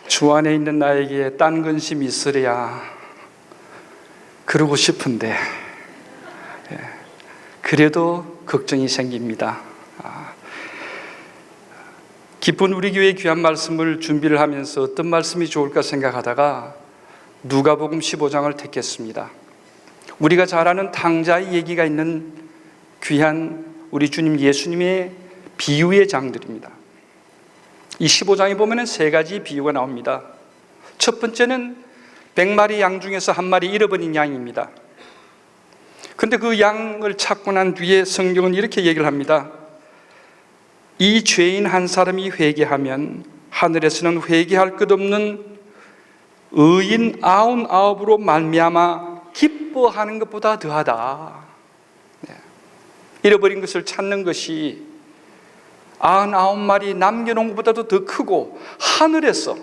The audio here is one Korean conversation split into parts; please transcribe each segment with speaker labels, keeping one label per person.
Speaker 1: 주 안에 있는 나에게 딴 근심이 있으랴 그러고 싶은데 그래도 걱정이 생깁니다. 기쁜 우리 교회 귀한 말씀을 준비를 하면서 어떤 말씀이 좋을까 생각하다가 누가복음 15장을 택했습니다. 우리가 잘 아는 탕자의 얘기가 있는 귀한 우리 주님 예수님의 비유의 장들입니다. 이 15장에 보면 세 가지 비유가 나옵니다. 첫 번째는 100마리 양 중에서 한 마리 잃어버린 양입니다. 그런데 그 양을 찾고 난 뒤에 성경은 이렇게 얘기를 합니다. 이 죄인 한 사람이 회개하면 하늘에서는 회개할 것 없는 의인 99으로 말미암아 기뻐하는 것보다 더하다. 잃어버린 것을 찾는 것이 99마리 남겨놓은 것보다도 더 크고 하늘에서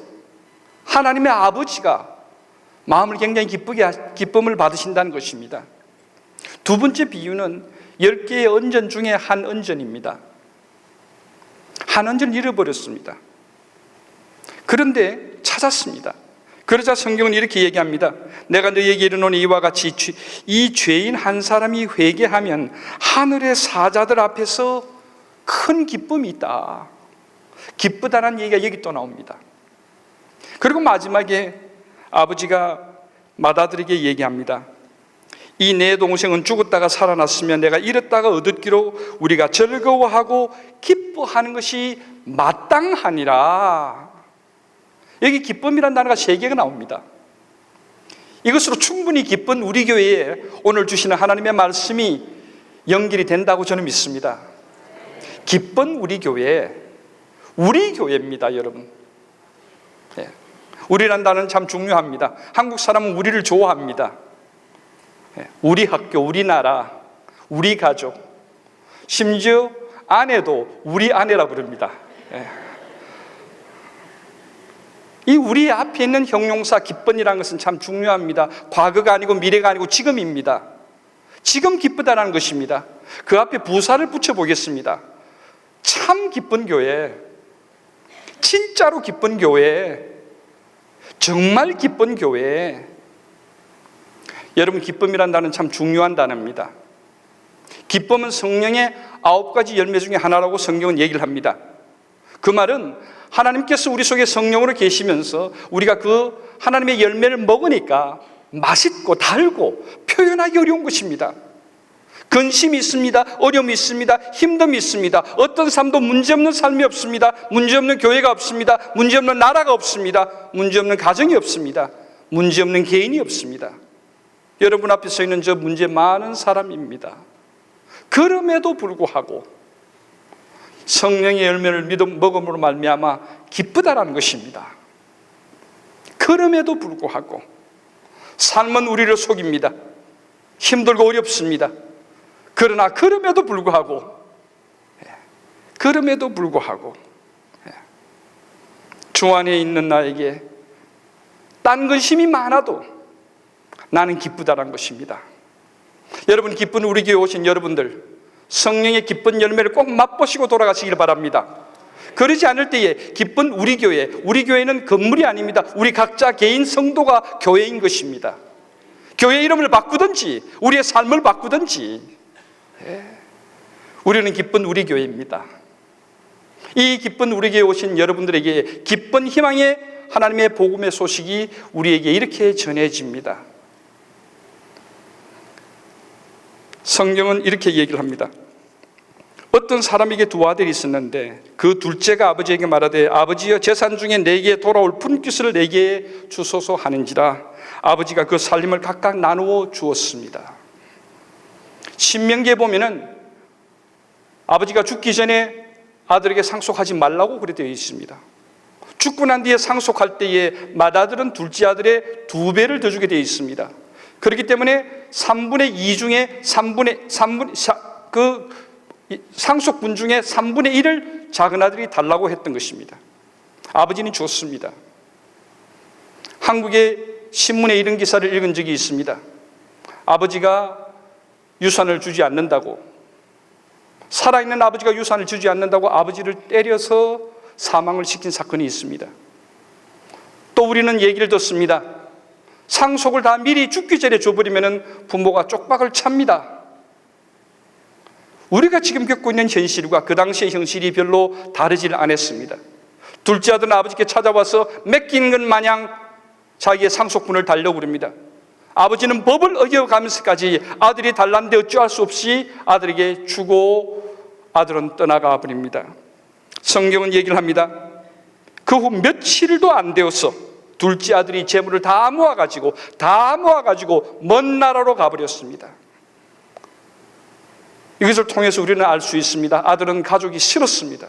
Speaker 1: 하나님의 아버지가 마음을 굉장히 기쁨을 받으신다는 것입니다. 두 번째 비유는 10개의 언전 중에 한 언전입니다. 한 언전을 잃어버렸습니다. 그런데 찾았습니다. 그러자 성경은 이렇게 얘기합니다. 내가 너희에게 이르노니 이와 같이 이 죄인 한 사람이 회개하면 하늘의 사자들 앞에서 큰 기쁨이 있다. 기쁘다는 얘기가 여기 또 나옵니다. 그리고 마지막에 아버지가 맏아들에게 얘기합니다. 이 내 동생은 죽었다가 살아났으면 내가 잃었다가 얻었기로 우리가 즐거워하고 기뻐하는 것이 마땅하니라. 여기 기쁨이라는 단어가 3개가 나옵니다. 이것으로 충분히 기쁜 우리 교회에 오늘 주시는 하나님의 말씀이 연결이 된다고 저는 믿습니다. 기쁜 우리 교회입니다, 여러분. 우리란 단어는 참 중요합니다. 한국 사람은 우리를 좋아합니다. 우리 학교, 우리 나라, 우리 가족, 심지어 아내도 우리 아내라 부릅니다. 이 우리 앞에 있는 형용사 기쁜이라는 것은 참 중요합니다. 과거가 아니고 미래가 아니고 지금입니다. 지금 기쁘다는 것입니다. 그 앞에 부사를 붙여보겠습니다. 참 기쁜 교회, 진짜로 기쁜 교회, 정말 기쁜 교회. 여러분, 기쁨이란 단어는 참 중요한 단어입니다. 기쁨은 성령의 9가지 열매 중에 하나라고 성경은 얘기를 합니다. 그 말은 하나님께서 우리 속에 성령으로 계시면서 우리가 그 하나님의 열매를 먹으니까 맛있고 달고 표현하기 어려운 것입니다. 근심이 있습니다. 어려움이 있습니다. 힘듦이 있습니다. 어떤 삶도 문제없는 삶이 없습니다. 문제없는 교회가 없습니다. 문제없는 나라가 없습니다. 문제없는 가정이 없습니다. 문제없는 개인이 없습니다. 여러분 앞에 서 있는 저 문제 많은 사람입니다. 그럼에도 불구하고 성령의 열매를 먹음으로 말미암아 기쁘다라는 것입니다. 그럼에도 불구하고 삶은 우리를 속입니다. 힘들고 어렵습니다. 그러나 그럼에도 불구하고 주 안에 있는 나에게 딴 근심이 많아도 나는 기쁘다는 것입니다. 여러분, 기쁜 우리 교회 오신 여러분들, 성령의 기쁜 열매를 꼭 맛보시고 돌아가시길 바랍니다. 그러지 않을 때에 기쁜 우리 교회는 건물이 아닙니다. 우리 각자 개인 성도가 교회인 것입니다. 교회 이름을 바꾸든지 우리의 삶을 바꾸든지 우리는 기쁜 우리 교회입니다. 이 기쁜 우리 교회에 오신 여러분들에게 기쁜 희망의 하나님의 복음의 소식이 우리에게 이렇게 전해집니다. 성경은 이렇게 얘기를 합니다. 어떤 사람에게 두 아들이 있었는데 그 둘째가 아버지에게 말하되 아버지여 재산 중에 내게 돌아올 푼깃을 내게 주소서 하는지라. 아버지가 그 살림을 각각 나누어 주었습니다. 신명기에 보면은 아버지가 죽기 전에 아들에게 상속하지 말라고 그래 되어 있습니다. 죽고 난 뒤에 상속할 때에 맏아들은 둘째 아들의 2배를 더 주게 되어 있습니다. 그렇기 때문에 3분의 2 중에 그 상속분 중에 3분의 1을 작은 아들이 달라고 했던 것입니다. 아버지는 줬습니다. 한국의 신문에 이런 기사를 읽은 적이 있습니다. 아버지가 유산을 주지 않는다고, 살아있는 아버지가 유산을 주지 않는다고 아버지를 때려서 사망을 시킨 사건이 있습니다. 또 우리는 얘기를 듣습니다. 상속을 다 미리 죽기 전에 줘버리면 부모가 쪽박을 찹니다. 우리가 지금 겪고 있는 현실과 그 당시의 현실이 별로 다르지를 않았습니다. 둘째 아들은 아버지께 찾아와서 맡긴 것 마냥 자기의 상속분을 달라고 그럽니다. 아버지는 법을 어겨가면서까지 아들이 달랐는데 어찌할 수 없이 아들에게 주고 아들은 떠나가 버립니다. 성경은 얘기를 합니다. 그 후 며칠도 안 되어서 둘째 아들이 재물을 다 모아가지고 먼 나라로 가버렸습니다. 이것을 통해서 우리는 알 수 있습니다. 아들은 가족이 싫었습니다.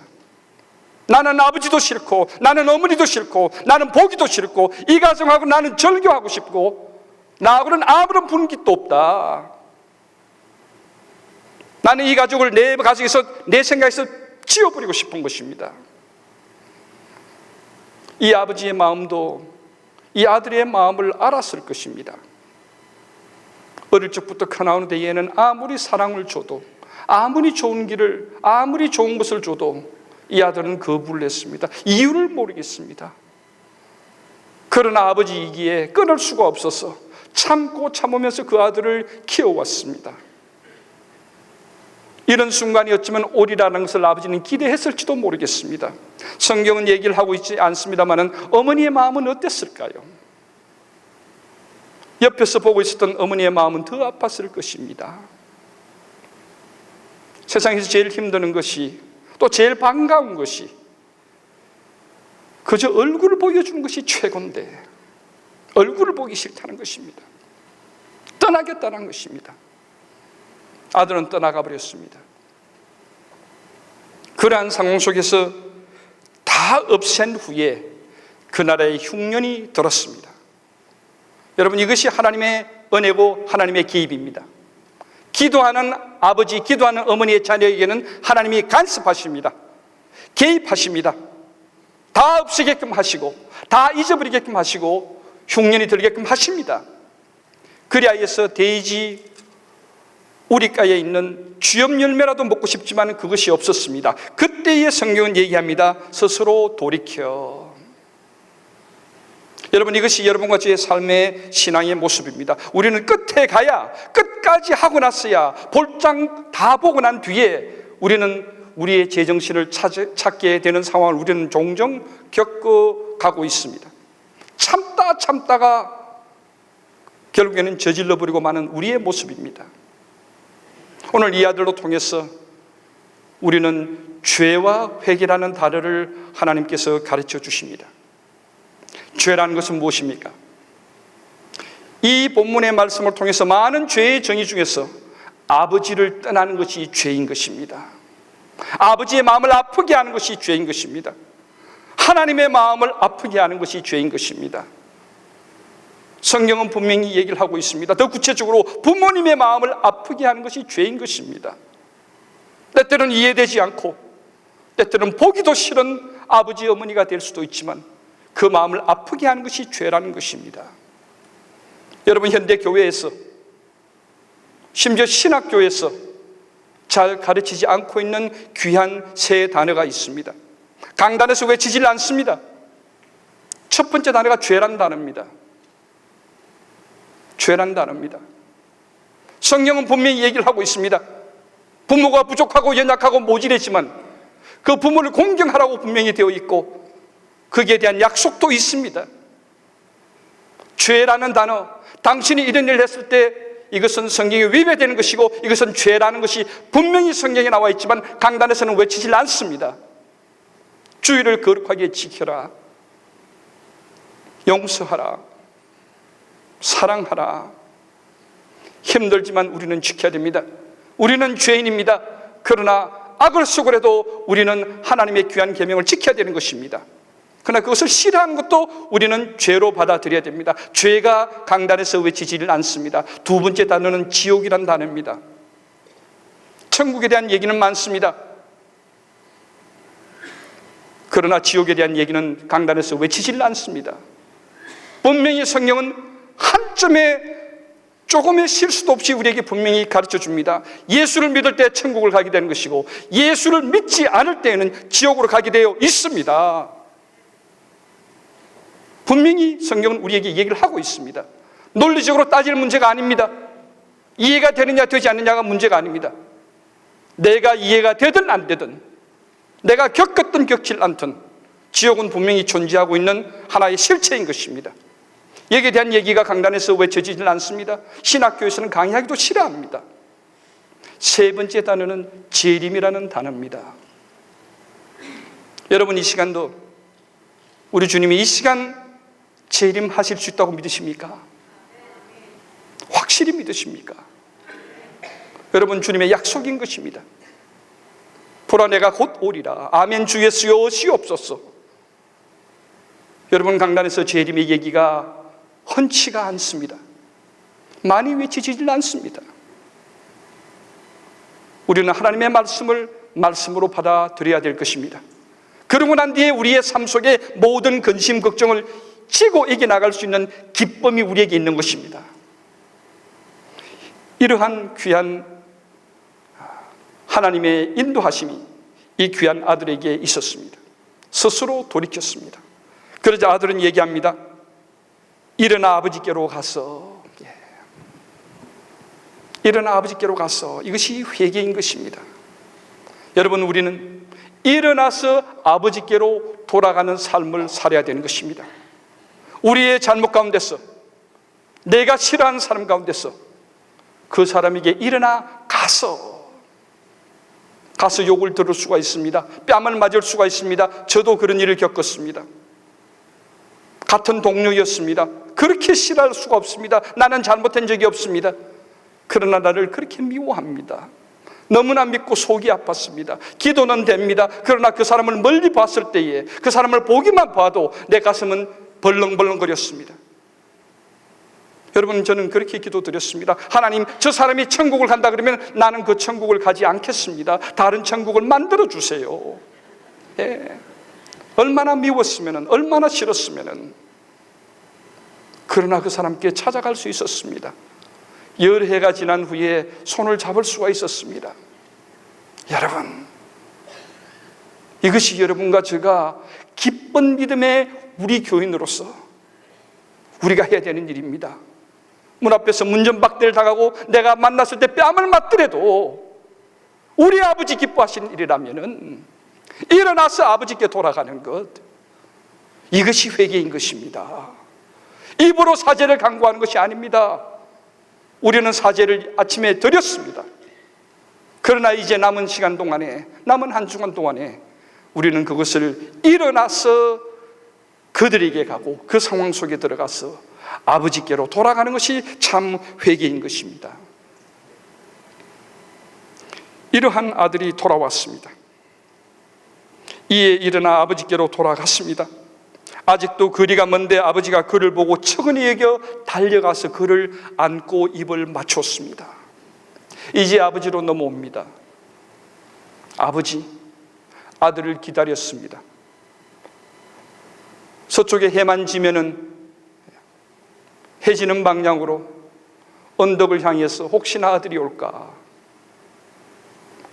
Speaker 1: 나는 아버지도 싫고, 나는 어머니도 싫고, 나는 보기도 싫고, 이 가정하고 나는 절교하고 싶고, 나하고는 아무런 분깃도 없다. 나는 이 가족을 내 가정에서, 내 생각에서 지워버리고 싶은 것입니다. 이 아버지의 마음도 이 아들의 마음을 알았을 것입니다. 어릴 적부터 커나오는데 얘는 아무리 사랑을 줘도, 아무리 좋은 길을, 아무리 좋은 것을 줘도 이 아들은 거부를 했습니다. 이유를 모르겠습니다. 그러나 아버지이기에 끊을 수가 없어서 참고 참으면서 그 아들을 키워왔습니다. 이런 순간이었지만 오리라는 것을 아버지는 기대했을지도 모르겠습니다. 성경은 얘기를 하고 있지 않습니다만 어머니의 마음은 어땠을까요? 옆에서 보고 있었던 어머니의 마음은 더 아팠을 것입니다. 세상에서 제일 힘드는 것이, 또 제일 반가운 것이 그저 얼굴을 보여주는 것이 최고인데 얼굴을 보기 싫다는 것입니다. 떠나겠다는 것입니다. 아들은 떠나가 버렸습니다. 그러한 상황 속에서 다 없앤 후에 그 나라에 흉년이 들었습니다. 여러분, 이것이 하나님의 은혜고 하나님의 개입입니다. 기도하는 아버지, 기도하는 어머니의 자녀에게는 하나님이 간섭하십니다. 개입하십니다. 다 없애게끔 하시고, 다 잊어버리게끔 하시고, 흉년이 들게끔 하십니다. 그리하여서 돼지 우리가에 있는 주엽 열매라도 먹고 싶지만 그것이 없었습니다. 그때의 성경은 얘기합니다. 스스로 돌이켜. 여러분, 이것이 여러분과 저의 삶의 신앙의 모습입니다. 우리는 끝에 가야, 끝까지 하고 났어야, 볼장 다 보고 난 뒤에 우리는 우리의 제정신을 찾게 되는 상황을 우리는 종종 겪어가고 있습니다. 참다가 결국에는 저질러버리고 마는 우리의 모습입니다. 오늘 이 아들로 통해서 우리는 죄와 회개라는 단어를 하나님께서 가르쳐 주십니다. 죄라는 것은 무엇입니까? 이 본문의 말씀을 통해서 많은 죄의 정의 중에서 아버지를 떠나는 것이 죄인 것입니다. 아버지의 마음을 아프게 하는 것이 죄인 것입니다. 하나님의 마음을 아프게 하는 것이 죄인 것입니다. 성경은 분명히 얘기를 하고 있습니다. 더 구체적으로 부모님의 마음을 아프게 하는 것이 죄인 것입니다. 때때로는 이해되지 않고 때때로는 보기도 싫은 아버지 어머니가 될 수도 있지만 그 마음을 아프게 하는 것이 죄라는 것입니다. 여러분, 현대 교회에서, 심지어 신학교에서 잘 가르치지 않고 있는 귀한 세 단어가 있습니다. 강단에서 외치질 않습니다. 첫 번째 단어가 죄란 단어입니다. 죄란 단어입니다. 성경은 분명히 얘기를 하고 있습니다. 부모가 부족하고 연약하고 모질했지만 그 부모를 공경하라고 분명히 되어 있고 거기에 대한 약속도 있습니다. 죄라는 단어, 당신이 이런 일을 했을 때 이것은 성경에 위배되는 것이고 이것은 죄라는 것이 분명히 성경에 나와 있지만 강단에서는 외치질 않습니다. 주의를 거룩하게 지켜라, 용서하라, 사랑하라. 힘들지만 우리는 지켜야 됩니다. 우리는 죄인입니다. 그러나 악을 쓰고라도 우리는 하나님의 귀한 계명을 지켜야 되는 것입니다. 그러나 그것을 싫어하는 것도 우리는 죄로 받아들여야 됩니다. 죄가 강단에서 외치지를 않습니다. 두 번째 단어는 지옥이란 단어입니다. 천국에 대한 얘기는 많습니다. 그러나 지옥에 대한 얘기는 강단에서 외치지를 않습니다. 분명히 성경은 한 점의 조금의 실수도 없이 우리에게 분명히 가르쳐 줍니다. 예수를 믿을 때 천국을 가게 되는 것이고 예수를 믿지 않을 때에는 지옥으로 가게 되어 있습니다. 분명히 성경은 우리에게 얘기를 하고 있습니다. 논리적으로 따질 문제가 아닙니다. 이해가 되느냐 되지 않느냐가 문제가 아닙니다. 내가 이해가 되든 안 되든, 내가 겪었든 겪질 않든 지옥은 분명히 존재하고 있는 하나의 실체인 것입니다. 여기에 대한 얘기가 강단에서 외쳐지질 않습니다. 신학교에서는 강의하기도 싫어합니다. 세 번째 단어는 재림이라는 단어입니다. 여러분, 이 시간도 우리 주님이 이 시간 재림하실 수 있다고 믿으십니까? 확실히 믿으십니까? 여러분, 주님의 약속인 것입니다. 보라, 내가 곧 오리라. 아멘. 주 예수여 시옵소서. 여러분, 강단에서 재림의 얘기가 흔치가 않습니다. 많이 외치지질 않습니다. 우리는 하나님의 말씀을 말씀으로 받아들여야 될 것입니다. 그러고 난 뒤에 우리의 삶 속에 모든 근심, 걱정을 지고 이겨나갈 수 있는 기쁨이 우리에게 있는 것입니다. 이러한 귀한 하나님의 인도하심이 이 귀한 아들에게 있었습니다. 스스로 돌이켰습니다. 그러자 아들은 얘기합니다. 일어나 아버지께로 가서, 일어나 아버지께로 가서. 이것이 회개인 것입니다. 여러분, 우리는 일어나서 아버지께로 돌아가는 삶을 살아야 되는 것입니다. 우리의 잘못 가운데서, 내가 싫어하는 사람 가운데서 그 사람에게 일어나 가서 욕을 들을 수가 있습니다. 뺨을 맞을 수가 있습니다. 저도 그런 일을 겪었습니다. 같은 동료였습니다. 그렇게 싫어할 수가 없습니다. 나는 잘못한 적이 없습니다. 그러나 나를 그렇게 미워합니다. 너무나 믿고 속이 아팠습니다. 기도는 됩니다. 그러나 그 사람을 멀리 봤을 때에, 그 사람을 보기만 봐도 내 가슴은 벌렁벌렁거렸습니다. 여러분, 저는 그렇게 기도드렸습니다. 하나님, 저 사람이 천국을 간다 그러면 나는 그 천국을 가지 않겠습니다. 다른 천국을 만들어 주세요. 얼마나 미웠으면, 얼마나 싫었으면. 그러나 그 사람께 찾아갈 수 있었습니다. 열해가 지난 후에 손을 잡을 수가 있었습니다. 여러분, 이것이 여러분과 제가 기쁜 믿음의 우리 교인으로서 우리가 해야 되는 일입니다. 문 앞에서 문전박대를 당하고 내가 만났을 때 뺨을 맞더라도 우리 아버지 기뻐하시는 일이라면은 일어나서 아버지께 돌아가는 것, 이것이 회개인 것입니다. 입으로 사죄를 강구하는 것이 아닙니다. 우리는 사죄를 아침에 드렸습니다. 그러나 이제 남은 시간 동안에, 남은 한 주간 동안에 우리는 그것을 일어나서 그들에게 가고 그 상황 속에 들어가서 아버지께로 돌아가는 것이 참 회개인 것입니다. 이러한 아들이 돌아왔습니다. 이에 일어나 아버지께로 돌아갔습니다. 아직도 거리가 먼데 아버지가 그를 보고 측은히 여겨 달려가서 그를 안고 입을 맞췄습니다. 이제 아버지로 넘어옵니다. 아버지, 아들을 기다렸습니다. 서쪽에 해만 지면은 해 지는 방향으로 언덕을 향해서 혹시나 아들이 올까.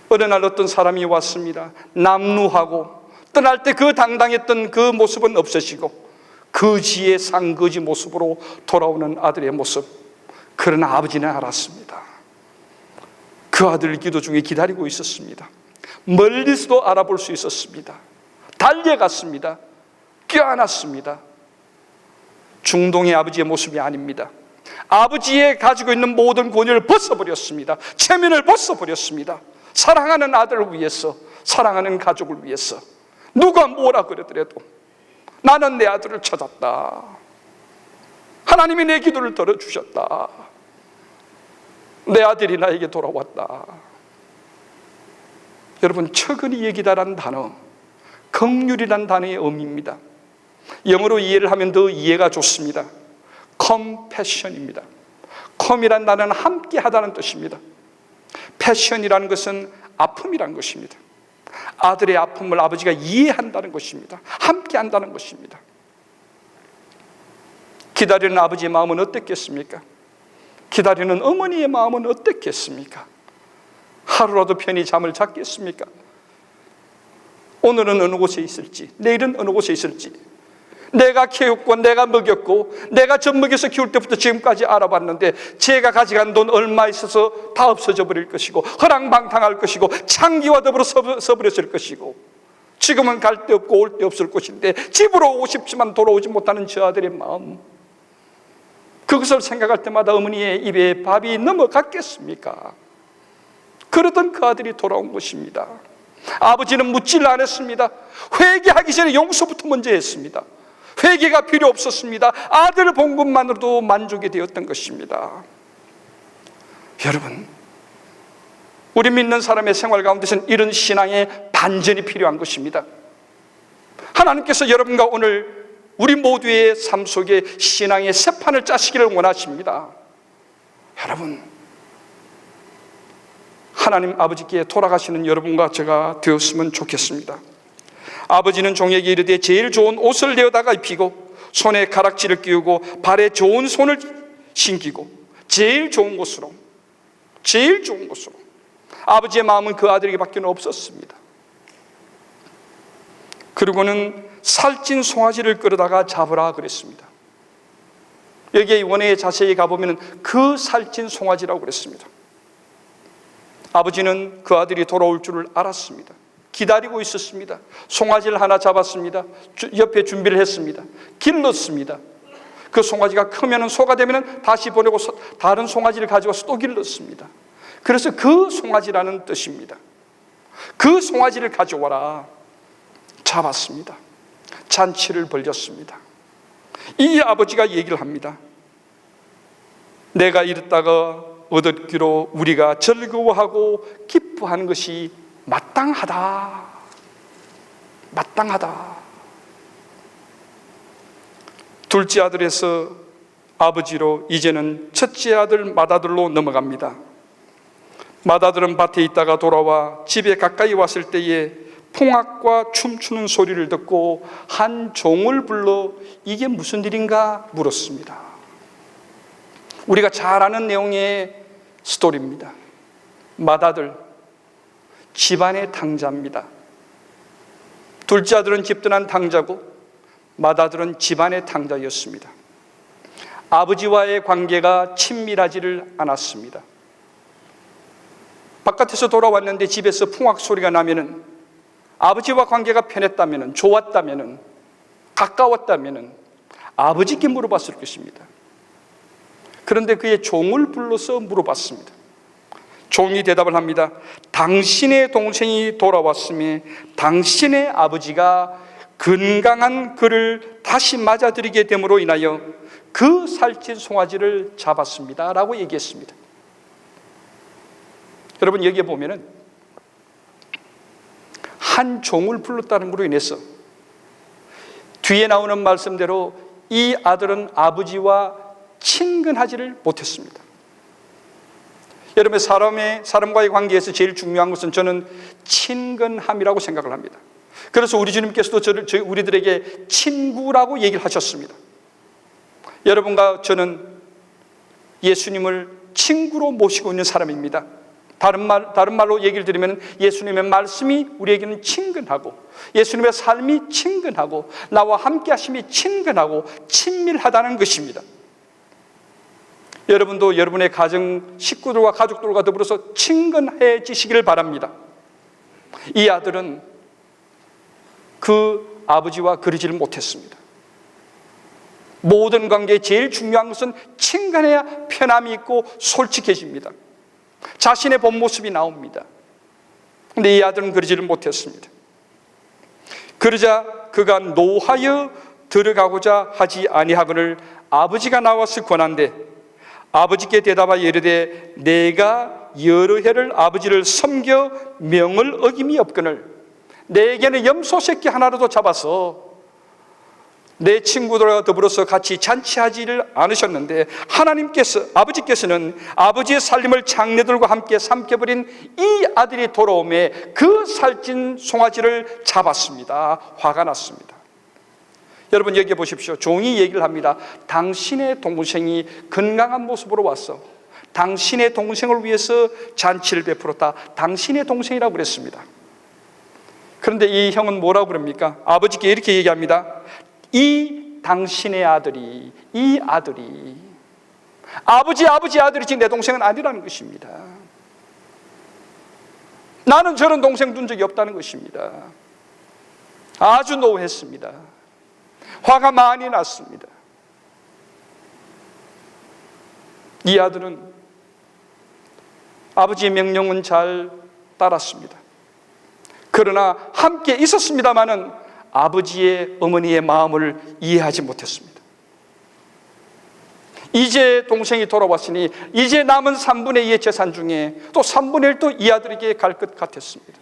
Speaker 1: 어느 날 어떤 사람이 왔습니다. 남루하고 떠날 때 그 당당했던 그 모습은 없어지고 거지의 상거지 모습으로 돌아오는 아들의 모습. 그러나 아버지는 알았습니다. 그 아들을 기도 중에 기다리고 있었습니다. 멀리서도 알아볼 수 있었습니다. 달려갔습니다. 껴안았습니다. 중동의 아버지의 모습이 아닙니다. 아버지의 가지고 있는 모든 권위를 벗어버렸습니다. 체면을 벗어버렸습니다. 사랑하는 아들을 위해서, 사랑하는 가족을 위해서 누가 뭐라 그러더라도 나는 내 아들을 찾았다. 하나님이 내 기도를 들어주셨다. 내 아들이 나에게 돌아왔다. 여러분, 측은히 여기다라는 단어, 긍휼이라는 단어의 의미입니다. 영어로 이해를 하면 더 이해가 좋습니다. compassion입니다. com이라는 단어는 함께 하다는 뜻입니다. passion이라는 것은 아픔이라는 것입니다. 아들의 아픔을 아버지가 이해한다는 것입니다. 함께 한다는 것입니다. 기다리는 아버지의 마음은 어땠겠습니까? 기다리는 어머니의 마음은 어땠겠습니까? 하루라도 편히 잠을 잤겠습니까? 오늘은 어느 곳에 있을지, 내일은 어느 곳에 있을지, 내가 키웠고 내가 먹였고 내가 젖먹여서 키울 때부터 지금까지 알아봤는데 제가 가져간 돈 얼마 있어서 다 없어져 버릴 것이고 허랑방탕할 것이고 창기와 더불어 서버렸을 것이고 지금은 갈 데 없고 올 데 없을 것인데 집으로 오고 싶지만 돌아오지 못하는 저 아들의 마음, 그것을 생각할 때마다 어머니의 입에 밥이 넘어갔겠습니까? 그러던 그 아들이 돌아온 것입니다. 아버지는 묻지를 않았습니다. 회개하기 전에 용서부터 먼저 했습니다. 회개가 필요 없었습니다. 아들을 본 것만으로도 만족이 되었던 것입니다. 여러분, 우리 믿는 사람의 생활 가운데서는 이런 신앙의 반전이 필요한 것입니다. 하나님께서 여러분과 오늘 우리 모두의 삶 속에 신앙의 새판을 짜시기를 원하십니다. 여러분, 하나님 아버지께 돌아가시는 여러분과 제가 되었으면 좋겠습니다. 아버지는 종에게 이르되 제일 좋은 옷을 내어다가 입히고 손에 가락지를 끼우고 발에 좋은 손을 신기고 제일 좋은 곳으로 아버지의 마음은 그 아들에게 밖에는 없었습니다. 그리고는 살찐 송아지를 끌어다가 잡으라 그랬습니다. 여기에 원어에 자세히 가보면 그 살찐 송아지라고 그랬습니다. 아버지는 그 아들이 돌아올 줄을 알았습니다. 기다리고 있었습니다. 송아지를 하나 잡았습니다. 옆에 준비를 했습니다. 길렀습니다. 그 송아지가 크면 소가 되면 다시 보내고 다른 송아지를 가져와서 또 길렀습니다. 그래서 그 송아지라는 뜻입니다. 그 송아지를 가져와라. 잡았습니다. 잔치를 벌였습니다. 이 아버지가 얘기를 합니다. 내가 이랬다가 얻었기로 우리가 즐거워하고 기뻐하는 것이 마땅하다. 둘째 아들에서 아버지로 이제는 첫째 아들 맏아들로 넘어갑니다. 맏아들은 밭에 있다가 돌아와 집에 가까이 왔을 때에 풍악과 춤추는 소리를 듣고 한 종을 불러 이게 무슨 일인가 물었습니다. 우리가 잘 아는 내용의 스토리입니다. 맏아들, 집안의 당자입니다. 둘째 아들은 집든한 당자고 맏아들은 집안의 당자였습니다. 아버지와의 관계가 친밀하지를 않았습니다. 바깥에서 돌아왔는데 집에서 풍악 소리가 나면은 아버지와 관계가 편했다면은, 좋았다면은, 가까웠다면은 아버지께 물어봤을 것입니다. 그런데 그의 종을 불러서 물어봤습니다. 종이 대답을 합니다. 당신의 동생이 돌아왔음에 당신의 아버지가 건강한 그를 다시 맞아들이게 됨으로 인하여 그 살찐 송아지를 잡았습니다 라고 얘기했습니다. 여러분, 여기에 보면은 한 종을 불렀다는 것으로 인해서 뒤에 나오는 말씀대로 이 아들은 아버지와 친근하지를 못했습니다. 여러분, 사람과의 관계에서 제일 중요한 것은 저는 친근함이라고 생각을 합니다. 그래서 우리 주님께서도 우리들에게 친구라고 얘기를 하셨습니다. 여러분과 저는 예수님을 친구로 모시고 있는 사람입니다. 다른 말로 얘기를 드리면 예수님의 말씀이 우리에게는 친근하고 예수님의 삶이 친근하고 나와 함께 하심이 친근하고 친밀하다는 것입니다. 여러분도 여러분의 가정 식구들과 가족들과 더불어서 친근해지시기를 바랍니다. 이 아들은 그 아버지와 그러지를 못했습니다. 모든 관계에 제일 중요한 것은 친근해야 편함이 있고 솔직해집니다. 자신의 본 모습이 나옵니다. 그런데 이 아들은 그러지를 못했습니다. 그러자 그가 노하여 들어가고자 하지 아니하거늘 아버지가 나와서 권한대 아버지께 대답하여 이르되 내가 여러 해를 아버지를 섬겨 명을 어김이 없거늘 내게는 염소 새끼 하나라도 잡아서 내 친구들과 더불어서 같이 잔치하지를 않으셨는데 아버지께서는 아버지의 살림을 장내들과 함께 삼켜버린 이 아들이 돌아오매 그 살찐 송아지를 잡았습니다. 화가 났습니다. 여러분, 여기 보십시오. 종이 얘기를 합니다. 당신의 동생이 건강한 모습으로 왔어. 당신의 동생을 위해서 잔치를 베풀었다. 당신의 동생이라고 그랬습니다. 그런데 이 형은 뭐라고 그럽니까? 아버지께 이렇게 얘기합니다. 이 당신의 아들이, 이 아들이 아버지 아들이지 내 동생은 아니라는 것입니다. 나는 저런 동생 둔 적이 없다는 것입니다. 아주 노했습니다. 화가 많이 났습니다. 이 아들은 아버지의 명령은 잘 따랐습니다. 그러나 함께 있었습니다마는 아버지의 어머니의 마음을 이해하지 못했습니다. 이제 동생이 돌아왔으니 이제 남은 3분의 2의 재산 중에 또 3분의 1도 이 아들에게 갈 것 같았습니다.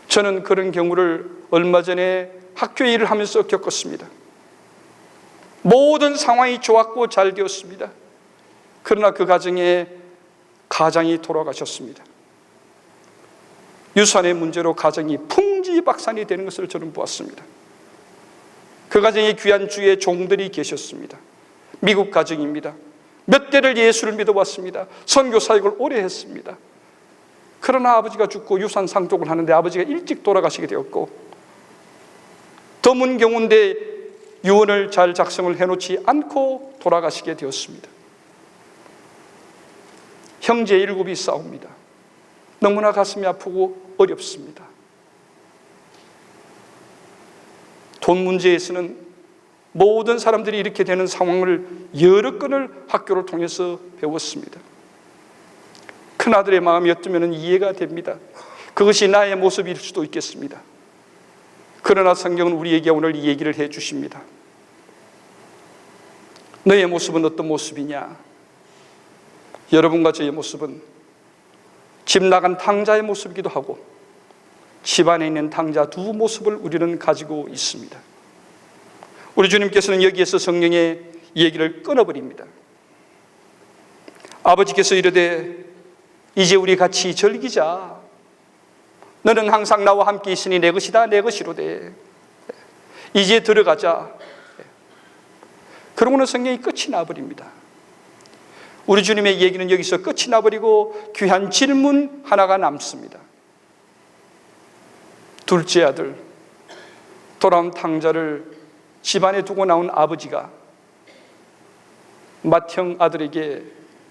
Speaker 1: 저는 그런 경우를 얼마 전에 학교 일을 하면서 겪었습니다. 모든 상황이 좋았고 잘 되었습니다. 그러나 그 가정에 가장이 돌아가셨습니다. 유산의 문제로 가정이 풍지박산이 되는 것을 저는 보았습니다. 그 가정에 귀한 주의 종들이 계셨습니다. 미국 가정입니다. 몇 대를 예수를 믿어왔습니다. 선교 사역을 오래 했습니다. 그러나 아버지가 죽고 유산 상속을 하는데 아버지가 일찍 돌아가시게 되었고, 드문 경우인데 유언을 잘 작성을 해놓지 않고 돌아가시게 되었습니다. 형제 7이 싸웁니다. 너무나 가슴이 아프고 어렵습니다. 돈 문제에서는 모든 사람들이 이렇게 되는 상황을 여러 건을 학교를 통해서 배웠습니다. 큰아들의 마음이었다면 이해가 됩니다. 그것이 나의 모습일 수도 있겠습니다. 그러나 성경은 우리에게 오늘 이 얘기를 해 주십니다. 너의 모습은 어떤 모습이냐? 여러분과 저의 모습은 집 나간 탕자의 모습이기도 하고 집안에 있는 탕자 두 모습을 우리는 가지고 있습니다. 우리 주님께서는 여기에서 성령의 얘기를 끊어버립니다. 아버지께서 이르되 이제 우리 같이 즐기자. 너는 항상 나와 함께 있으니 내 것이다 내 것이로되 이제 들어가자. 그러고는 성경이 끝이 나버립니다. 우리 주님의 얘기는 여기서 끝이 나버리고 귀한 질문 하나가 남습니다. 둘째 아들, 돌아온 탕자를 집안에 두고 나온 아버지가 맏형 아들에게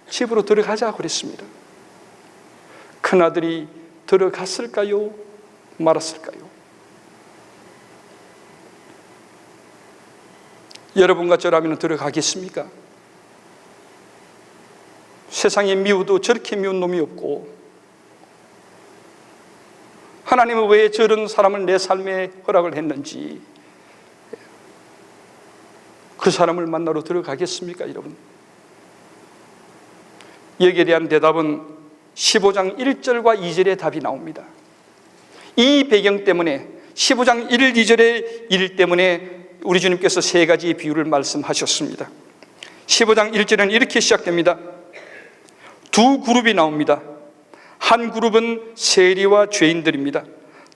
Speaker 1: 집으로 들어가자 그랬습니다. 큰아들이 들어갔을까요? 말았을까요? 여러분과 저라면 들어가겠습니까? 세상에 미워도 저렇게 미운 놈이 없고, 하나님은 왜 저런 사람을 내 삶에 허락을 했는지, 그 사람을 만나러 들어가겠습니까, 여러분? 여기에 대한 대답은 15장 1절과 2절의 답이 나옵니다. 이 배경 때문에 15장 1, 2절의 일 때문에 우리 주님께서 세 가지 비유를 말씀하셨습니다. 15장 1절은 이렇게 시작됩니다. 두 그룹이 나옵니다. 한 그룹은 세리와 죄인들입니다.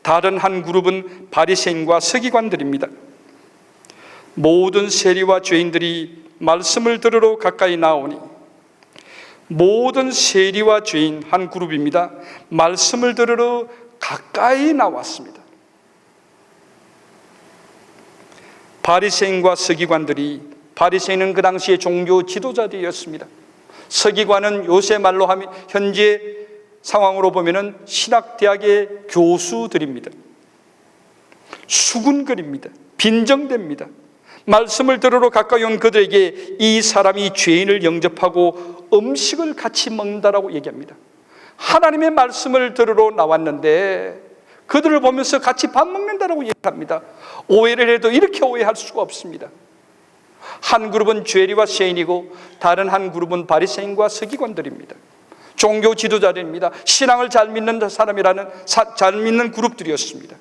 Speaker 1: 다른 한 그룹은 바리새인과 서기관들입니다. 모든 세리와 죄인들이 말씀을 들으러 가까이 나오니, 모든 세리와 죄인 한 그룹입니다. 말씀을 들으러 가까이 나왔습니다. 바리새인과 서기관들이, 바리새인은 그 당시의 종교 지도자들이었습니다. 서기관은 요새 말로 하면 현재 상황으로 보면은 신학대학의 교수들입니다. 수군거립니다. 빈정됩니다. 말씀을 들으러 가까이 온 그들에게 이 사람이 죄인을 영접하고 음식을 같이 먹는다라고 얘기합니다. 하나님의 말씀을 들으러 나왔는데 그들을 보면서 같이 밥 먹는다라고 얘기합니다. 오해를 해도 이렇게 오해할 수가 없습니다. 한 그룹은 죄리와 세인이고 다른 한 그룹은 바리새인과 서기관들입니다. 종교 지도자들입니다. 신앙을 잘 믿는 사람이라는 잘 믿는 그룹들이었습니다.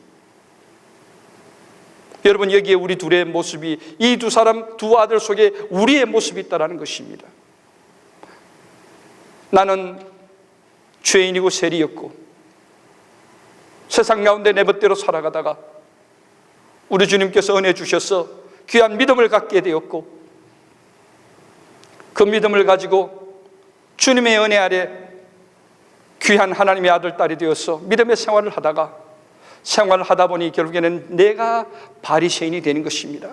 Speaker 1: 여러분, 여기에 우리 둘의 모습이, 이 두 사람, 두 아들 속에 우리의 모습이 있다는 것입니다. 나는 죄인이고 세리였고 세상 가운데 내 멋대로 살아가다가 우리 주님께서 은혜 주셔서 귀한 믿음을 갖게 되었고, 그 믿음을 가지고 주님의 은혜 아래 귀한 하나님의 아들, 딸이 되어서 믿음의 생활을 하다가 생활을 하다 보니 결국에는 내가 바리새인이 되는 것입니다.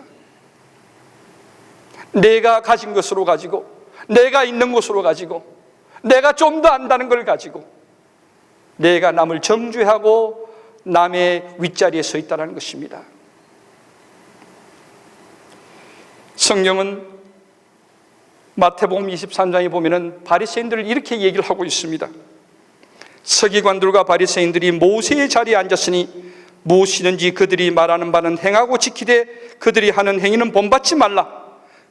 Speaker 1: 내가 가진 것으로 가지고, 내가 있는 것으로 가지고, 내가 좀 더 안다는 걸 가지고 내가 남을 정죄하고 남의 윗자리에 서 있다는 것입니다. 성경은 마태복음 23장에 보면은 바리새인들을 이렇게 얘기를 하고 있습니다. 서기관들과 바리새인들이 모세의 자리에 앉았으니 무엇이든지 그들이 말하는 바는 행하고 지키되 그들이 하는 행위는 본받지 말라.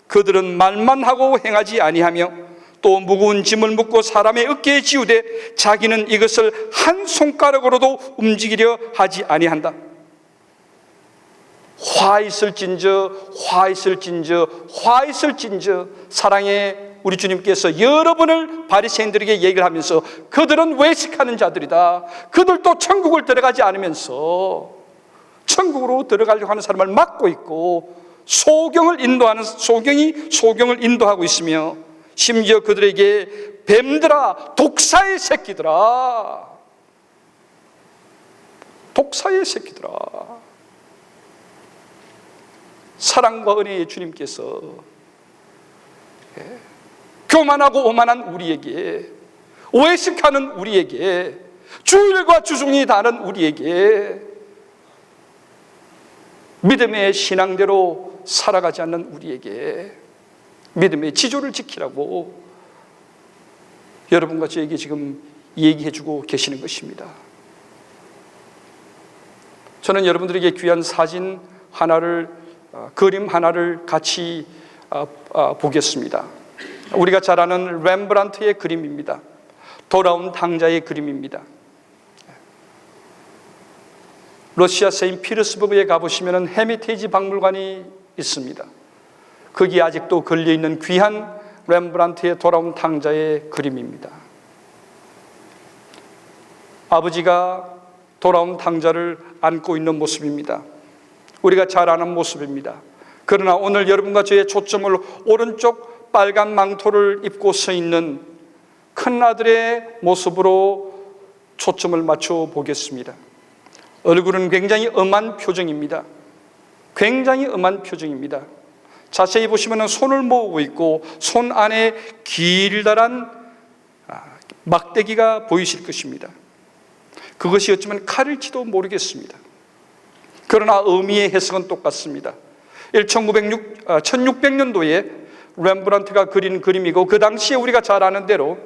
Speaker 1: 그들은 말만 하고 행하지 아니하며 또 무거운 짐을 묻고 사람의 어깨에 지우되 자기는 이것을 한 손가락으로도 움직이려 하지 아니한다. 화 있을진저, 화 있을진저, 화 있을진저. 사랑의 우리 주님께서 여러 번을 바리새인들에게 얘기를 하면서 그들은 외식하는 자들이다. 그들도 천국을 들어가지 않으면서 천국으로 들어가려고 하는 사람을 막고 있고 소경을 인도하고 있으며 심지어 그들에게 뱀들아, 독사의 새끼들아, 독사의 새끼들아. 사랑과 은혜의 주님께서 교만하고 오만한 우리에게, 외식하는 우리에게, 주일과 주중이 다른 우리에게, 믿음의 신앙대로 살아가지 않는 우리에게 믿음의 지조를 지키라고 여러분과 저에게 지금 얘기해 주고 계시는 것입니다. 저는 여러분들에게 귀한 사진 하나를, 그림 하나를 같이 보겠습니다. 우리가 잘 아는 렘브란트의 그림입니다. 돌아온 당자의 그림입니다. 러시아 세인트피터스버그에 가보시면 헤미테이지 박물관이 있습니다. 거기에 아직도 걸려있는 귀한 렘브란트의 돌아온 당자의 그림입니다. 아버지가 돌아온 당자를 안고 있는 모습입니다. 우리가 잘 아는 모습입니다. 그러나 오늘 여러분과 저의 초점을 오른쪽 빨간 망토를 입고 서 있는 큰아들의 모습으로 초점을 맞춰 보겠습니다. 얼굴은 굉장히 엄한 표정입니다. 굉장히 엄한 표정입니다. 자세히 보시면 손을 모으고 있고 손 안에 길다란 막대기가 보이실 것입니다. 그것이 어쩌면 칼일지도 모르겠습니다. 그러나 의미의 해석은 똑같습니다. 1600년도에 렘브란트가 그린 그림이고 그 당시에 우리가 잘 아는 대로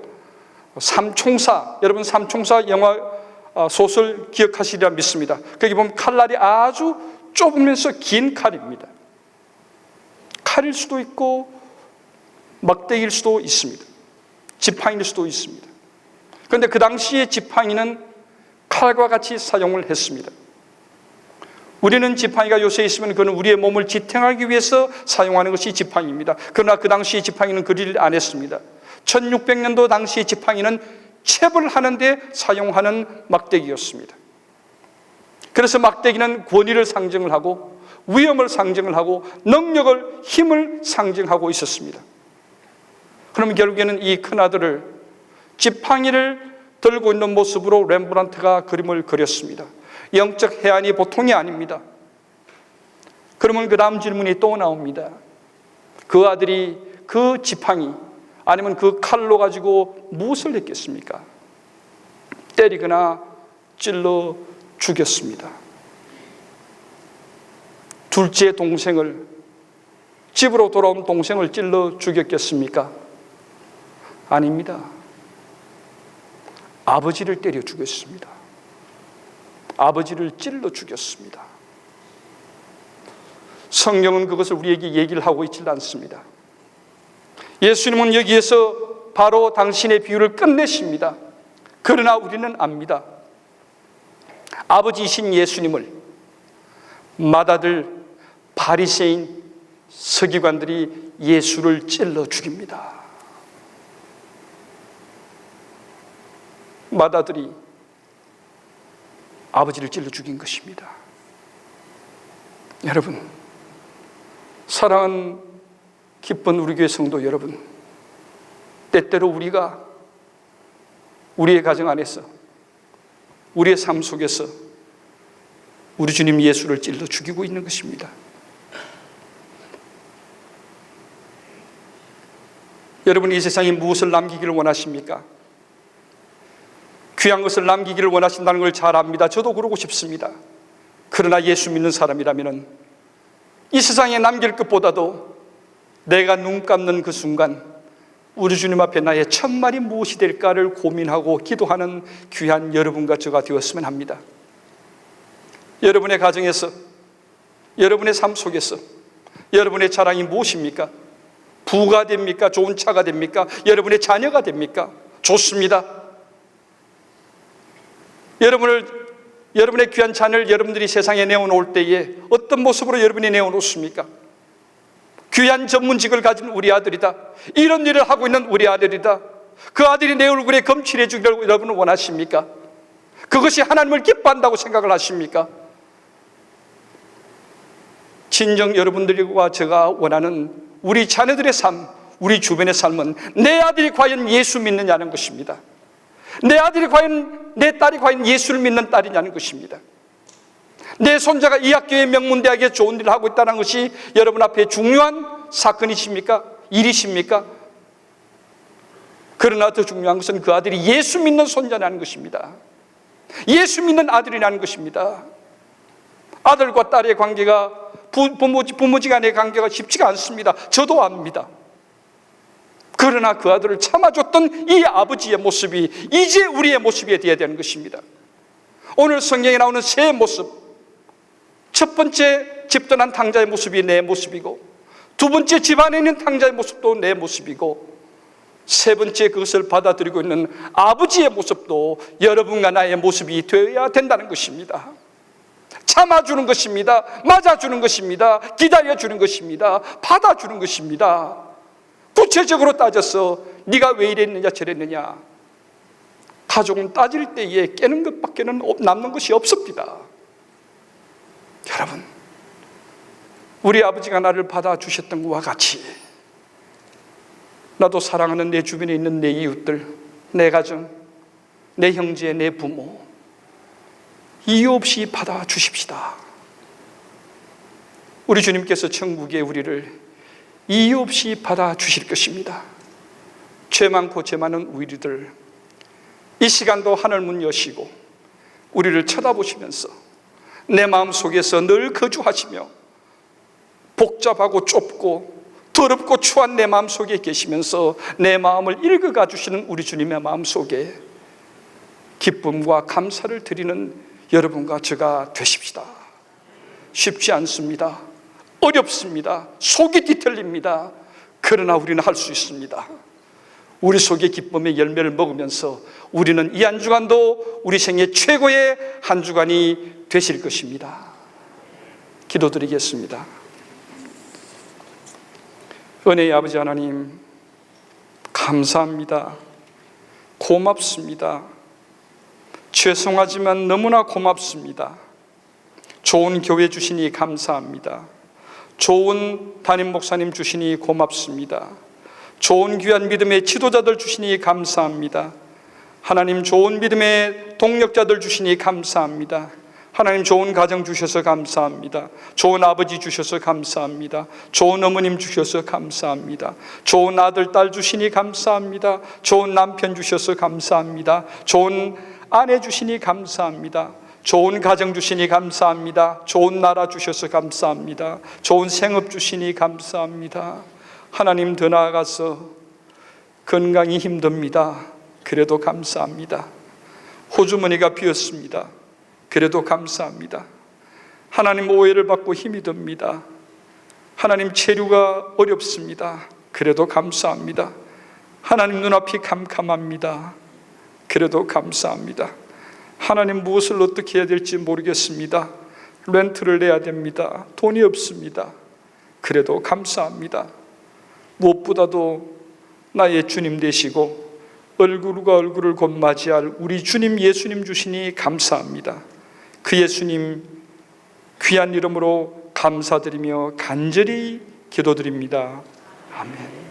Speaker 1: 삼총사, 여러분 삼총사 영화 소설 기억하시리라 믿습니다. 거기 보면 칼날이 아주 좁으면서 긴 칼입니다. 칼일 수도 있고 막대기일 수도 있습니다. 지팡이일 수도 있습니다. 그런데 그 당시에 지팡이는 칼과 같이 사용을 했습니다. 우리는 지팡이가 요새 있으면 그는 우리의 몸을 지탱하기 위해서 사용하는 것이 지팡이입니다. 그러나 그 당시에 지팡이는 그리를 안 했습니다. 1600년도 당시의 지팡이는 챕을 하는데 사용하는 막대기였습니다. 그래서 막대기는 권위를 상징을 하고 위엄을 상징을 하고 능력을, 힘을 상징하고 있었습니다. 그러면 결국에는 이 큰아들을 지팡이를 들고 있는 모습으로 렘브란트가 그림을 그렸습니다. 영적 해안이 보통이 아닙니다. 그러면 그 다음 질문이 또 나옵니다. 그 아들이 그 지팡이 아니면 그 칼로 가지고 무엇을 했겠습니까? 때리거나 찔러 죽였습니다. 둘째 동생을, 집으로 돌아온 동생을 찔러 죽였겠습니까? 아닙니다. 아버지를 때려 죽였습니다. 아버지를 찔러 죽였습니다. 성경은 그것을 우리에게 얘기를 하고 있지 않습니다. 예수님은 여기에서 바로 당신의 비유를 끝내십니다. 그러나 우리는 압니다. 아버지이신 예수님을 맏아들 바리새인 서기관들이 예수를 찔러 죽입니다. 맏아들이 아버지를 찔러 죽인 것입니다. 여러분, 사랑하는 기쁜 우리 교회 성도 여러분, 때때로 우리가 우리의 가정 안에서, 우리의 삶 속에서 우리 주님 예수를 찔러 죽이고 있는 것입니다. 여러분이 이 세상에 무엇을 남기기를 원하십니까? 귀한 것을 남기기를 원하신다는 걸 잘 압니다. 저도 그러고 싶습니다. 그러나 예수 믿는 사람이라면 이 세상에 남길 것보다도 내가 눈 감는 그 순간 우리 주님 앞에 나의 첫말이 무엇이 될까를 고민하고 기도하는 귀한 여러분과 저가 되었으면 합니다. 여러분의 가정에서, 여러분의 삶 속에서 여러분의 자랑이 무엇입니까? 부가 됩니까? 좋은 차가 됩니까? 여러분의 자녀가 됩니까? 좋습니다. 여러분의 귀한 자녀를 여러분들이 세상에 내어놓을 때에 어떤 모습으로 여러분이 내어놓습니까? 귀한 전문직을 가진 우리 아들이다, 이런 일을 하고 있는 우리 아들이다, 그 아들이 내 얼굴에 검칠해 주기를 여러분은 원하십니까? 그것이 하나님을 기뻐한다고 생각을 하십니까? 진정 여러분들과 제가 원하는 우리 자녀들의 삶, 우리 주변의 삶은 내 아들이 과연 예수 믿느냐는 것입니다. 내 아들이 과연, 내 딸이 과연 예수를 믿는 딸이냐는 것입니다. 내 손자가 이 학교의 명문대학에 좋은 일을 하고 있다는 것이 여러분 앞에 중요한 사건이십니까? 일이십니까? 그러나 더 중요한 것은 그 아들이 예수 믿는 손자라는 것입니다. 예수 믿는 아들이라는 것입니다. 아들과 딸의 관계가, 부모지간의 관계가 쉽지가 않습니다. 저도 압니다. 그러나 그 아들을 참아줬던 이 아버지의 모습이 이제 우리의 모습이 되어야 되는 것입니다. 오늘 성경에 나오는 세 모습, 첫 번째 집 떠난 탕자의 모습이 내 모습이고, 두 번째 집 안에 있는 탕자의 모습도 내 모습이고, 세 번째 그것을 받아들이고 있는 아버지의 모습도 여러분과 나의 모습이 되어야 된다는 것입니다. 참아주는 것입니다. 맞아주는 것입니다. 기다려주는 것입니다. 받아주는 것입니다. 구체적으로 따져서 네가 왜 이랬느냐 저랬느냐, 가족은 따질 때에 깨는 것밖에는 남는 것이 없습니다. 여러분, 우리 아버지가 나를 받아주셨던 것과 같이 나도 사랑하는 내 주변에 있는 내 이웃들, 내 가정, 내 형제, 내 부모 이유 없이 받아주십시다. 우리 주님께서 천국에 우리를 이유 없이 받아주실 것입니다. 죄 많고 죄 많은 우리들, 이 시간도 하늘 문 여시고 우리를 쳐다보시면서 내 마음 속에서 늘 거주하시며 복잡하고 좁고 더럽고 추한 내 마음 속에 계시면서 내 마음을 읽어가 주시는 우리 주님의 마음 속에 기쁨과 감사를 드리는 여러분과 저가 되십시다. 쉽지 않습니다. 어렵습니다. 속이 뒤틀립니다. 그러나 우리는 할 수 있습니다. 우리 속에 기쁨의 열매를 먹으면서 우리는 이 한 주간도 우리 생애 최고의 한 주간이 되실 것입니다. 기도드리겠습니다. 은혜의 아버지 하나님, 감사합니다. 고맙습니다. 죄송하지만 너무나 고맙습니다. 좋은 교회 주시니 감사합니다. 좋은 담임 목사님 주시니 고맙습니다. 좋은 귀한 믿음의 지도자들 주시니 감사합니다. 하나님, 좋은 믿음의 동력자들 주시니 감사합니다. 하나님, 좋은 가정 주셔서 감사합니다. 좋은 아버지 주셔서 감사합니다. 좋은 어머님 주셔서 감사합니다. 좋은 아들, 딸 주시니 감사합니다. 좋은 남편 주셔서 감사합니다. 좋은 아내 주시니 감사합니다. 좋은 가정 주시니 감사합니다. 좋은 나라 주셔서 감사합니다. 좋은 생업 주시니 감사합니다. 하나님, 더 나아가서 건강이 힘듭니다. 그래도 감사합니다. 호주머니가 비었습니다. 그래도 감사합니다. 하나님, 오해를 받고 힘이 듭니다. 하나님, 체류가 어렵습니다. 그래도 감사합니다. 하나님, 눈앞이 캄캄합니다. 그래도 감사합니다. 하나님, 무엇을 어떻게 해야 될지 모르겠습니다. 렌트를 내야 됩니다. 돈이 없습니다. 그래도 감사합니다. 무엇보다도 나의 주님 되시고 얼굴과 얼굴을 곧 맞이할 우리 주님 예수님 주시니 감사합니다. 그 예수님 귀한 이름으로 감사드리며 간절히 기도드립니다. 아멘.